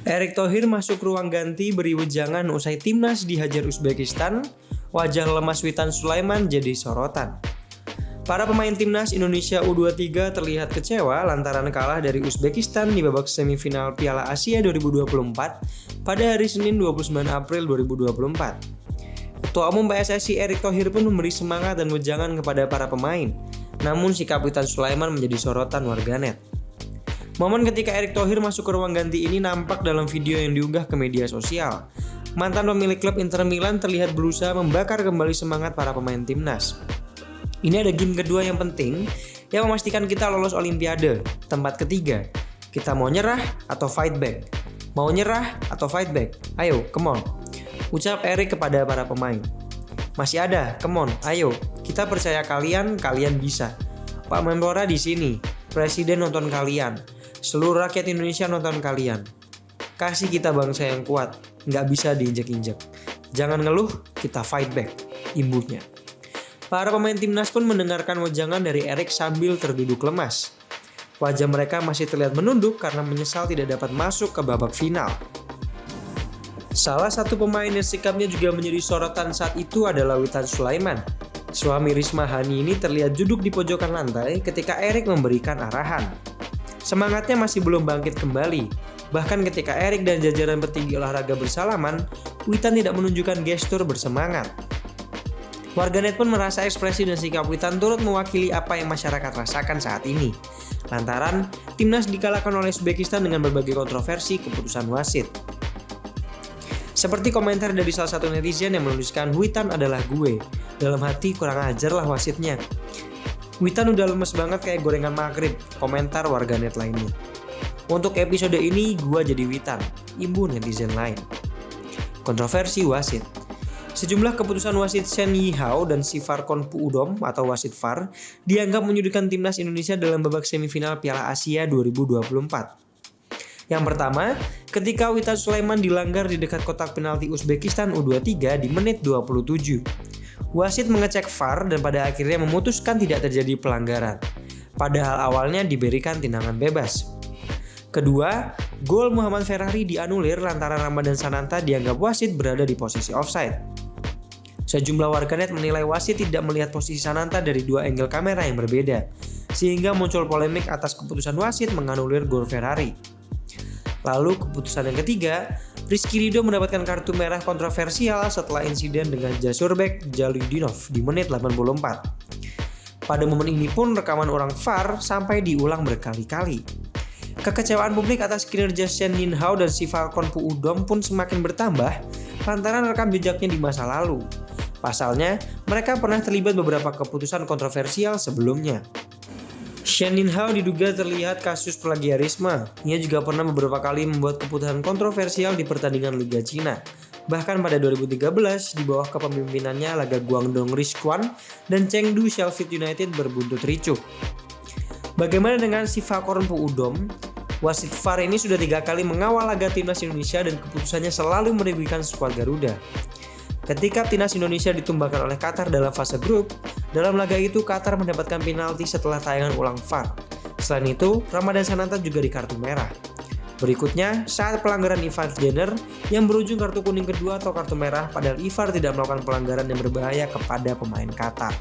Erick Thohir masuk ruang ganti beri wejangan usai timnas dihajar Uzbekistan. Wajah lemas Witan Sulaiman jadi sorotan. Para pemain timnas Indonesia U23 terlihat kecewa lantaran kalah dari Uzbekistan di babak semifinal Piala Asia 2024 pada hari Senin 29 April 2024. Ketua Umum PSSI Erick Thohir pun memberi semangat dan wejangan kepada para pemain. Namun sikap Witan Sulaiman menjadi sorotan warganet. Momen ketika Erick Thohir masuk ke ruang ganti ini nampak dalam video yang diunggah ke media sosial. Mantan pemilik klub Inter Milan terlihat berusaha membakar kembali semangat para pemain timnas. Ini ada game kedua yang penting yang memastikan kita lolos Olimpiade. Tempat ketiga, kita mau nyerah atau fight back? Mau nyerah atau fight back? Ayo, come on. Ucap Erick kepada para pemain. Masih ada, come on, ayo. Kita percaya kalian, kalian bisa. Pak Menpora di sini, Presiden nonton kalian. Seluruh rakyat Indonesia nonton kalian. Kasih kita bangsa yang kuat, nggak bisa diinjek-injek. Jangan ngeluh, kita fight back, imbuhnya. Para pemain timnas pun mendengarkan wejangan dari Erick sambil terduduk lemas. Wajah mereka masih terlihat menunduk karena menyesal tidak dapat masuk ke babak final. Salah satu pemain yang sikapnya juga menjadi sorotan saat itu adalah Witan Sulaiman. Suami Risma Hani ini terlihat duduk di pojokan lantai ketika Erick memberikan arahan. Semangatnya masih belum bangkit kembali. Bahkan ketika Erick dan jajaran petinggi olahraga bersalaman, Witan tidak menunjukkan gestur bersemangat. Warganet pun merasa ekspresi dan sikap Witan turut mewakili apa yang masyarakat rasakan saat ini. Lantaran timnas dikalahkan oleh Uzbekistan dengan berbagai kontroversi keputusan wasit. Seperti komentar dari salah satu netizen yang menuliskan, "Witan adalah gue. Dalam hati kurang ajar lah wasitnya. Witan udah lemes banget kayak gorengan maghrib," komentar warganet lainnya. Untuk episode ini, gua jadi Witan, imbu netizen lain. Kontroversi wasit. Sejumlah keputusan wasit Shen Yihao dan Sifar Konpuudom atau wasit VAR dianggap menyudutkan timnas Indonesia dalam babak semifinal Piala Asia 2024. Yang pertama, ketika Witan Sulaiman dilanggar di dekat kotak penalti Uzbekistan U23 di menit 27. Wasit mengecek VAR dan pada akhirnya memutuskan tidak terjadi pelanggaran. Padahal awalnya diberikan tendangan bebas. Kedua, gol Muhammad Ferrari dianulir lantaran Ramadan Sananta dianggap wasit berada di posisi offside. Sejumlah warganet menilai wasit tidak melihat posisi Sananta dari dua angle kamera yang berbeda, sehingga muncul polemik atas keputusan wasit menganulir gol Ferrari. Lalu keputusan yang ketiga, Rizky Ridho mendapatkan kartu merah kontroversial setelah insiden dengan Jasurbek Jaludinov di menit 84. Pada momen ini pun rekaman orang VAR sampai diulang berkali-kali. Kekecewaan publik atas kinerja Shen Yihao dan Sifar Konpuudom pun semakin bertambah lantaran rekam jejaknya di masa lalu. Pasalnya, mereka pernah terlibat beberapa keputusan kontroversial sebelumnya. Shen Yihao diduga terlihat kasus plagiarisme. Ia juga pernah beberapa kali membuat keputusan kontroversial di pertandingan Liga Cina. Bahkan pada 2013, di bawah kepemimpinannya laga Guangdong Risquan dan Chengdu Sheffield United berbuntut ricuh. Bagaimana dengan Sifar Konpuudom? Wasit VAR ini sudah 3 kali mengawal laga timnas Indonesia dan keputusannya selalu merugikan skuad Garuda. Ketika timnas Indonesia ditumbangkan oleh Qatar dalam fase grup, dalam laga itu Qatar mendapatkan penalti setelah tayangan ulang VAR. Selain itu, Ramadan Sananta juga di kartu merah. Berikutnya, saat pelanggaran Ivar Jenner yang berujung kartu kuning kedua atau kartu merah, padahal Ivar tidak melakukan pelanggaran yang berbahaya kepada pemain Qatar.